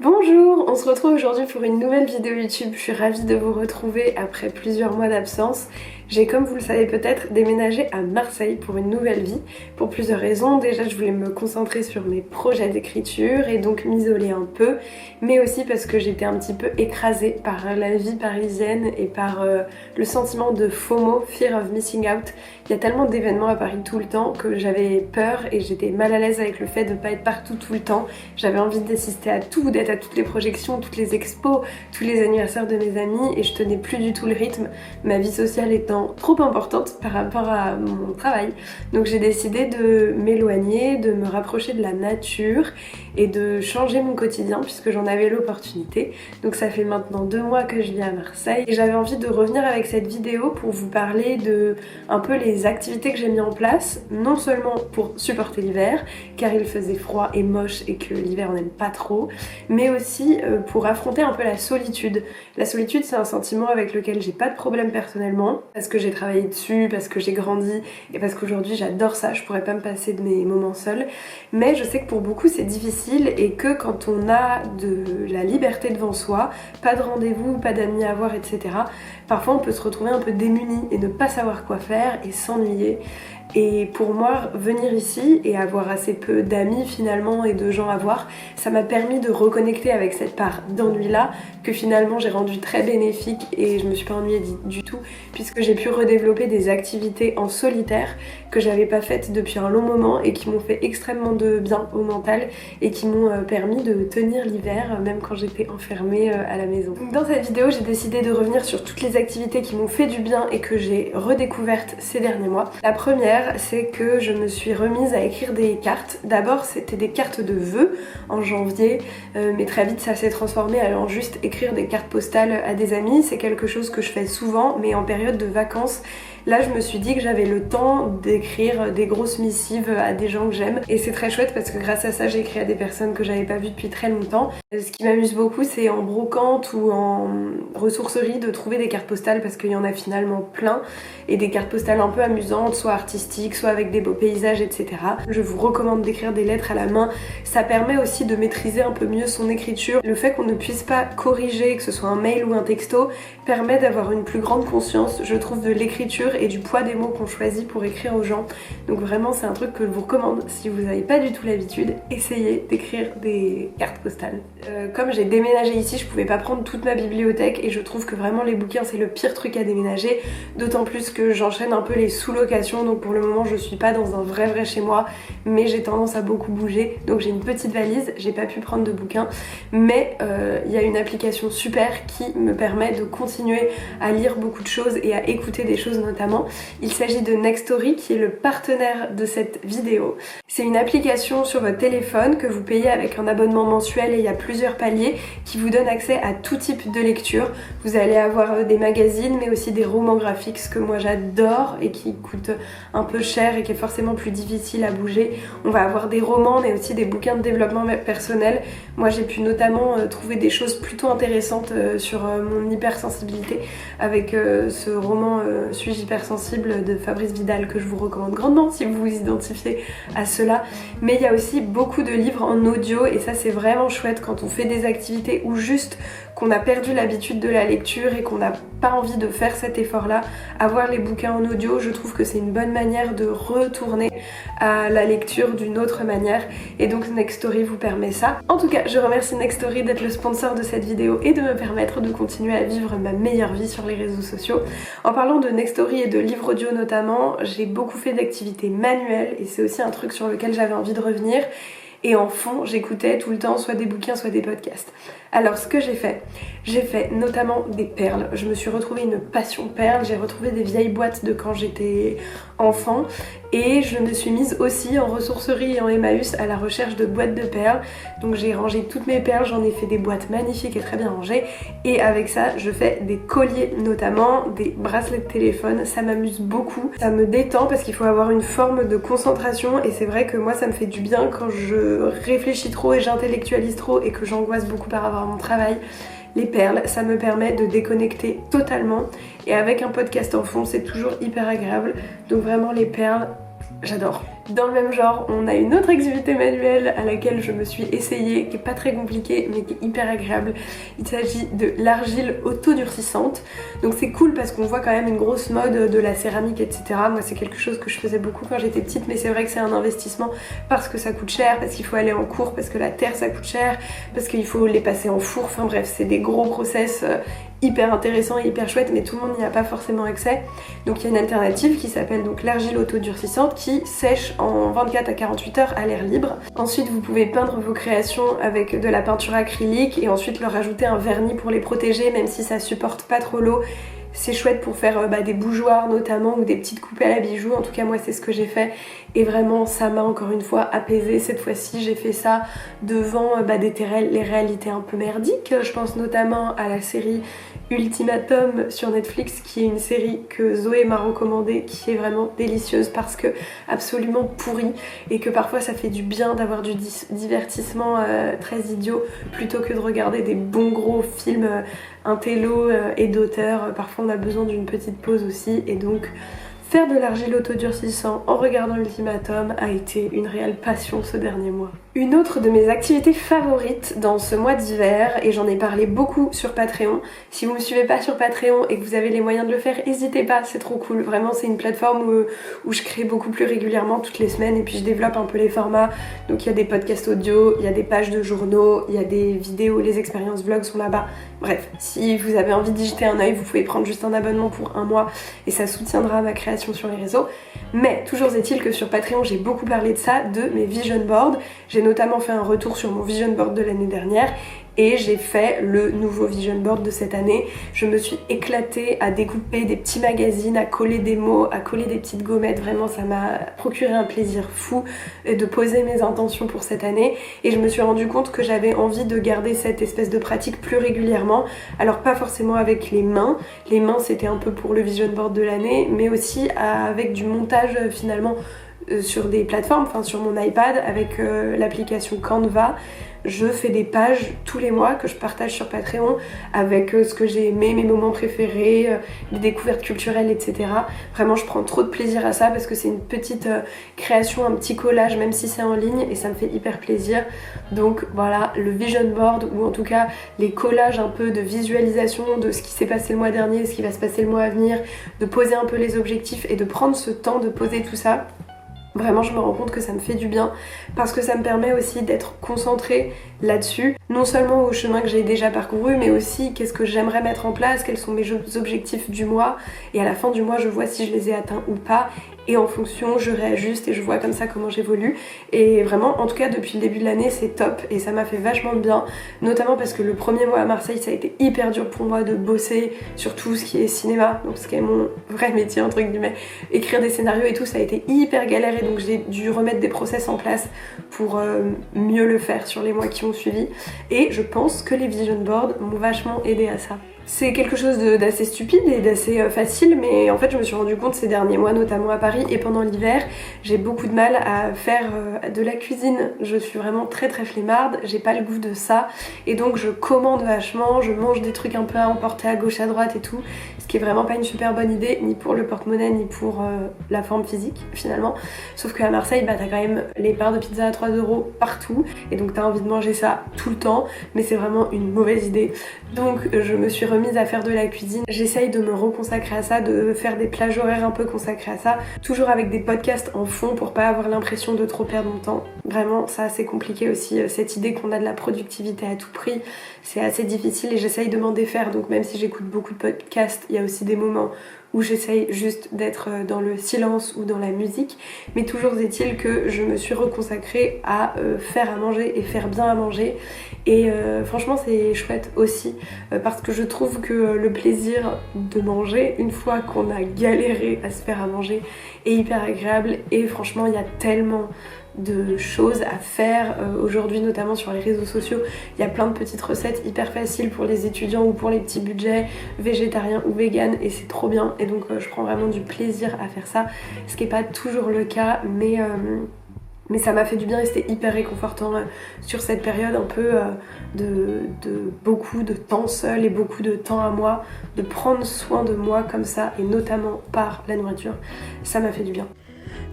Bonjour, on se retrouve aujourd'hui pour une nouvelle vidéo YouTube. Je suis ravie de vous retrouver après plusieurs mois d'absence. J'ai, comme vous le savez peut-être, déménagé à Marseille pour une nouvelle vie, pour plusieurs raisons. Déjà, je voulais me concentrer sur mes projets d'écriture et donc m'isoler un peu, mais aussi parce que j'étais un petit peu écrasée par la vie parisienne et par le sentiment de FOMO, Fear of Missing Out. Il y a tellement d'événements à Paris tout le temps que j'avais peur et j'étais mal à l'aise avec le fait de ne pas être partout tout le temps. J'avais envie d'assister à tout, d'être à toutes les projections, toutes les expos, tous les anniversaires de mes amis et je tenais plus du tout le rythme, ma vie sociale étant trop importante par rapport à mon travail. Donc j'ai décidé de m'éloigner, de me rapprocher de la nature et de changer mon quotidien puisque j'en avais l'opportunité. Donc ça fait maintenant 2 mois que je vis à Marseille et j'avais envie de revenir avec cette vidéo pour vous parler de un peu les activités que j'ai mis en place, non seulement pour supporter l'hiver car il faisait froid et moche et que l'hiver on n'aime pas trop, mais aussi pour affronter un peu la solitude. La solitude, c'est un sentiment avec lequel j'ai pas de problème personnellement parce que j'ai travaillé dessus, parce que j'ai grandi et parce qu'aujourd'hui j'adore ça, je pourrais pas me passer de mes moments seuls, mais je sais que pour beaucoup c'est difficile et que quand on a de la liberté devant soi, pas de rendez-vous, pas d'amis à voir, etc., parfois on peut se retrouver un peu démuni et ne pas savoir quoi faire et s'ennuyer. Et pour moi, venir ici et avoir assez peu d'amis finalement et de gens à voir, ça m'a permis de reconnecter avec cette part d'ennui là que finalement j'ai rendu très bénéfique et je me suis pas ennuyée du tout puisque j'ai pu redévelopper des activités en solitaire que j'avais pas faites depuis un long moment et qui m'ont fait extrêmement de bien au mental et qui m'ont permis de tenir l'hiver même quand j'étais enfermée à la maison. Donc dans cette vidéo, j'ai décidé de revenir sur toutes les activités qui m'ont fait du bien et que j'ai redécouvertes ces derniers mois. La première, c'est que je me suis remise à écrire des cartes. D'abord c'était des cartes de vœux en janvier, mais très vite ça s'est transformé en juste écrire des cartes postales à des amis. C'est quelque chose que je fais souvent mais en période de vacances. Là je me suis dit que j'avais le temps d'écrire des grosses missives à des gens que j'aime et c'est très chouette parce que grâce à ça j'ai écrit à des personnes que j'avais pas vues depuis très longtemps. Ce qui m'amuse beaucoup c'est en brocante ou en ressourcerie de trouver des cartes postales parce qu'il y en a finalement plein et des cartes postales un peu amusantes, soit artistiques, soit avec des beaux paysages, etc. Je vous recommande d'écrire des lettres à la main, ça permet aussi de maîtriser un peu mieux son écriture. Le fait qu'on ne puisse pas corriger, que ce soit un mail ou un texto, permet d'avoir une plus grande conscience, je trouve, de l'écriture et du poids des mots qu'on choisit pour écrire aux gens. Donc vraiment c'est un truc que je vous recommande si vous n'avez pas du tout l'habitude, essayez d'écrire des cartes postales. Comme j'ai déménagé ici, je pouvais pas prendre toute ma bibliothèque et je trouve que vraiment les bouquins c'est le pire truc à déménager, d'autant plus que j'enchaîne un peu les sous-locations, donc pour le moment je suis pas dans un vrai chez moi, mais j'ai tendance à beaucoup bouger, donc j'ai une petite valise, j'ai pas pu prendre de bouquins, mais il y a une application super qui me permet de continuer à lire beaucoup de choses et à écouter des choses notamment. Il s'agit de Nextory qui est le partenaire de cette vidéo. C'est une application sur votre téléphone que vous payez avec un abonnement mensuel et il y a plusieurs paliers qui vous donnent accès à tout type de lecture. Vous allez avoir des magazines mais aussi des romans graphiques, ce que moi j'adore et qui coûtent un peu cher et qui est forcément plus difficile à bouger. On va avoir des romans mais aussi des bouquins de développement personnel. Moi j'ai pu notamment trouver des choses plutôt intéressantes sur mon hypersensibilité avec ce roman Suis-je hypersensible de Fabrice Vidal que je vous recommande grandement si vous vous identifiez à cela. Mais il y a aussi beaucoup de livres en audio et ça c'est vraiment chouette quand on fait des activités ou juste qu'on a perdu l'habitude de la lecture et qu'on n'a pas envie de faire cet effort là. Avoir les bouquins en audio, je trouve que c'est une bonne manière de retourner à la lecture d'une autre manière et donc Nextory vous permet ça. En tout cas je remercie Nextory d'être le sponsor de cette vidéo et de me permettre de continuer à vivre ma meilleure vie sur les réseaux sociaux. En parlant de Nextory et de livres audio notamment, j'ai beaucoup fait d'activités manuelles et c'est aussi un truc sur lequel j'avais envie de revenir. Et en fond, j'écoutais tout le temps soit des bouquins, soit des podcasts. Alors ce que j'ai fait notamment des perles. Je me suis retrouvée une passion perles, j'ai retrouvé des vieilles boîtes de quand j'étais enfant et je me suis mise aussi en ressourcerie et en Emmaüs à la recherche de boîtes de perles. Donc j'ai rangé toutes mes perles, j'en ai fait des boîtes magnifiques et très bien rangées et avec ça je fais des colliers notamment, des bracelets de téléphone, ça m'amuse beaucoup, ça me détend parce qu'il faut avoir une forme de concentration et c'est vrai que moi ça me fait du bien quand je réfléchis trop et j'intellectualise trop et que j'angoisse beaucoup par rapport à mon travail. Les perles, ça me permet de déconnecter totalement et avec un podcast en fond c'est toujours hyper agréable, donc vraiment les perles, j'adore. Dans le même genre, on a une autre activité manuelle à laquelle je me suis essayée, qui est pas très compliquée mais qui est hyper agréable. Il s'agit de l'argile auto-durcissante. Donc c'est cool parce qu'on voit quand même une grosse mode de la céramique, etc. Moi c'est quelque chose que je faisais beaucoup quand j'étais petite, mais c'est vrai que c'est un investissement parce que ça coûte cher, parce qu'il faut aller en cours, parce que la terre ça coûte cher, parce qu'il faut les passer en four, enfin bref, c'est des gros process hyper intéressant et hyper chouette, mais tout le monde n'y a pas forcément accès. Donc il y a une alternative qui s'appelle donc l'argile autodurcissante qui sèche en 24 à 48 heures à l'air libre. Ensuite vous pouvez peindre vos créations avec de la peinture acrylique et ensuite leur ajouter un vernis pour les protéger, même si ça supporte pas trop l'eau. C'est chouette pour faire des bougeoirs notamment ou des petites coupes à la bijou, en tout cas moi c'est ce que j'ai fait et vraiment ça m'a encore une fois apaisée. Cette fois-ci j'ai fait ça devant les réalités un peu merdiques. Je pense notamment à la série Ultimatum sur Netflix qui est une série que Zoé m'a recommandée, qui est vraiment délicieuse parce que absolument pourrie et que parfois ça fait du bien d'avoir du divertissement très idiot plutôt que de regarder des bons gros films intello et d'auteur. Parfois on a besoin d'une petite pause aussi et donc faire de l'argile autodurcissant en regardant Ultimatum a été une réelle passion ce dernier mois. Une autre de mes activités favorites dans ce mois d'hiver, et j'en ai parlé beaucoup sur Patreon, si vous me suivez pas sur Patreon et que vous avez les moyens de le faire, n'hésitez pas, c'est trop cool. Vraiment c'est une plateforme où je crée beaucoup plus régulièrement toutes les semaines et puis je développe un peu les formats. Donc il y a des podcasts audio, il y a des pages de journaux, il y a des vidéos, les expériences vlogs sont là-bas. Bref, si vous avez envie d'y jeter un œil, vous pouvez prendre juste un abonnement pour un mois et ça soutiendra ma création sur les réseaux. Mais toujours est-il que sur Patreon j'ai beaucoup parlé de ça, de mes vision boards. J'ai notamment fait un retour sur mon vision board de l'année dernière et j'ai fait le nouveau vision board de cette année. Je me suis éclatée à découper des petits magazines, à coller des mots, à coller des petites gommettes. Vraiment ça m'a procuré un plaisir fou de poser mes intentions pour cette année et je me suis rendu compte que j'avais envie de garder cette espèce de pratique plus régulièrement. Alors pas forcément avec les mains c'était un peu pour le vision board de l'année, mais aussi avec du montage finalement sur des plateformes, enfin sur mon iPad avec l'application Canva. Je fais des pages tous les mois que je partage sur Patreon avec ce que j'ai aimé, mes moments préférés, les découvertes culturelles, etc. Vraiment, je prends trop de plaisir à ça parce que c'est une petite création, un petit collage, même si c'est en ligne, et ça me fait hyper plaisir. Donc voilà, le vision board, ou en tout cas les collages un peu de visualisation de ce qui s'est passé le mois dernier, ce qui va se passer le mois à venir, de poser un peu les objectifs et de prendre ce temps de poser tout ça. Vraiment je me rends compte que ça me fait du bien parce que ça me permet aussi d'être concentrée là-dessus, non seulement au chemin que j'ai déjà parcouru mais aussi qu'est-ce que j'aimerais mettre en place, quels sont mes objectifs du mois et à la fin du mois je vois si je les ai atteints ou pas et en fonction je réajuste et je vois comme ça comment j'évolue et vraiment en tout cas depuis le début de l'année c'est top et ça m'a fait vachement de bien, notamment parce que le premier mois à Marseille ça a été hyper dur pour moi de bosser sur tout ce qui est cinéma, donc ce qui est mon vrai métier entre guillemets, écrire des scénarios et tout ça a été hyper galère et donc j'ai dû remettre des process en place pour mieux le faire sur les mois qui ont suivi et je pense que les vision boards m'ont vachement aidé à ça. C'est quelque chose d'assez stupide et d'assez facile, mais en fait je me suis rendu compte ces derniers mois, notamment à Paris et pendant l'hiver, j'ai beaucoup de mal à faire de la cuisine. Je suis vraiment très flemmarde, j'ai pas le goût de ça et donc je commande vachement, je mange des trucs un peu à emporter à gauche à droite et tout, ce qui est vraiment pas une super bonne idée, ni pour le porte-monnaie ni pour la forme physique finalement. Sauf qu'à Marseille, t'as quand même les parts de pizza à 3 € partout et donc t'as envie de manger ça tout le temps, mais c'est vraiment une mauvaise idée. Donc je me suis remise à faire de la cuisine. J'essaye de me reconsacrer à ça, de faire des plages horaires un peu consacrées à ça, toujours avec des podcasts en fond pour pas avoir l'impression de trop perdre mon temps. Vraiment, ça c'est compliqué aussi, cette idée qu'on a de la productivité à tout prix, c'est assez difficile et j'essaye de m'en défaire. Donc même si j'écoute beaucoup de podcasts, il y a aussi des moments où j'essaye juste d'être dans le silence ou dans la musique, mais toujours est-il que je me suis reconsacrée à faire à manger et faire bien à manger et franchement c'est chouette aussi parce que je trouve que le plaisir de manger une fois qu'on a galéré à se faire à manger est hyper agréable et franchement il y a tellement de choses à faire aujourd'hui, notamment sur les réseaux sociaux. Il y a plein de petites recettes hyper faciles pour les étudiants ou pour les petits budgets végétariens ou véganes et c'est trop bien et donc je prends vraiment du plaisir à faire ça, ce qui n'est pas toujours le cas mais ça m'a fait du bien et c'était hyper réconfortant sur cette période un peu de beaucoup de temps seul et beaucoup de temps à moi, de prendre soin de moi comme ça et notamment par la nourriture, ça m'a fait du bien.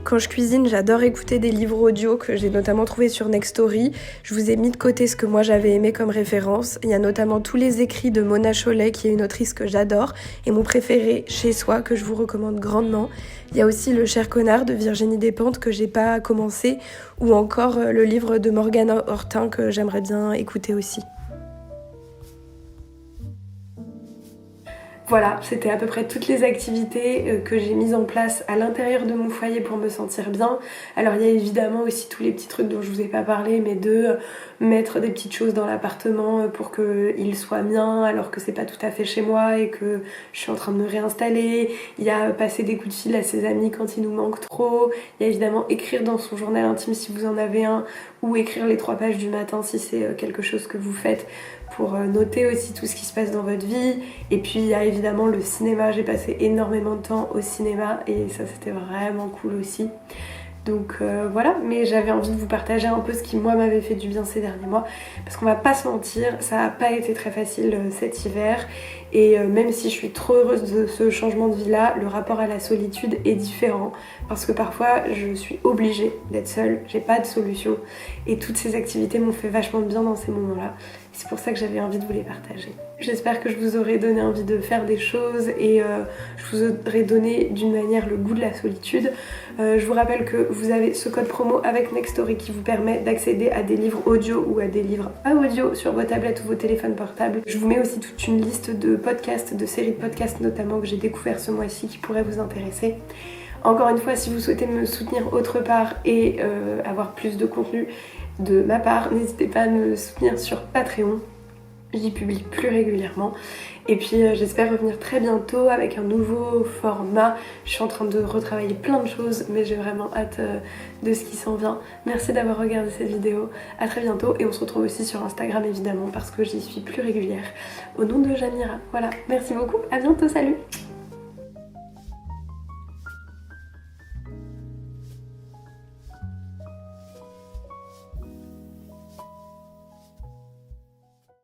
Quand je cuisine, j'adore écouter des livres audio que j'ai notamment trouvés sur Nextory. Je vous ai mis de côté ce que moi j'avais aimé comme référence. Il y a notamment tous les écrits de Mona Chollet, qui est une autrice que j'adore, et mon préféré, Chez Soi, que je vous recommande grandement. Il y a aussi Le Cher Connard de Virginie Despentes que j'ai pas commencé, ou encore le livre de Morgane Hortin que j'aimerais bien écouter aussi. Voilà, c'était à peu près toutes les activités que j'ai mises en place à l'intérieur de mon foyer pour me sentir bien. Alors il y a évidemment aussi tous les petits trucs dont je vous ai pas parlé, mais de mettre des petites choses dans l'appartement pour qu'il soit mien alors que c'est pas tout à fait chez moi et que je suis en train de me réinstaller. Il y a passer des coups de fil à ses amis quand il nous manque trop. Il y a évidemment écrire dans son journal intime si vous en avez un, ou écrire les 3 pages du matin si c'est quelque chose que vous faites, pour noter aussi tout ce qui se passe dans votre vie. Et puis il y a évidemment le cinéma, j'ai passé énormément de temps au cinéma et ça c'était vraiment cool aussi. Donc voilà, mais j'avais envie de vous partager un peu ce qui moi m'avait fait du bien ces derniers mois, parce qu'on va pas se mentir, ça a pas été très facile cet hiver, et même si je suis trop heureuse de ce changement de vie là, le rapport à la solitude est différent, parce que parfois je suis obligée d'être seule, j'ai pas de solution, et toutes ces activités m'ont fait vachement de bien dans ces moments là. C'est pour ça que j'avais envie de vous les partager. J'espère que je vous aurai donné envie de faire des choses et je vous aurai donné d'une manière le goût de la solitude. Je vous rappelle que vous avez ce code promo avec Nextory qui vous permet d'accéder à des livres audio ou à des livres pas audio sur vos tablettes ou vos téléphones portables. Je vous mets aussi toute une liste de podcasts, de séries de podcasts notamment que j'ai découvert ce mois-ci qui pourraient vous intéresser. Encore une fois, si vous souhaitez me soutenir autre part et avoir plus de contenu de ma part, n'hésitez pas à me soutenir sur Patreon. J'y publie plus régulièrement. Et puis j'espère revenir très bientôt avec un nouveau format. Je suis en train de retravailler plein de choses, mais j'ai vraiment hâte de ce qui s'en vient. Merci d'avoir regardé cette vidéo. À très bientôt et on se retrouve aussi sur Instagram évidemment parce que j'y suis plus régulière. Au nom de Jamira. Voilà, merci beaucoup, à bientôt, salut!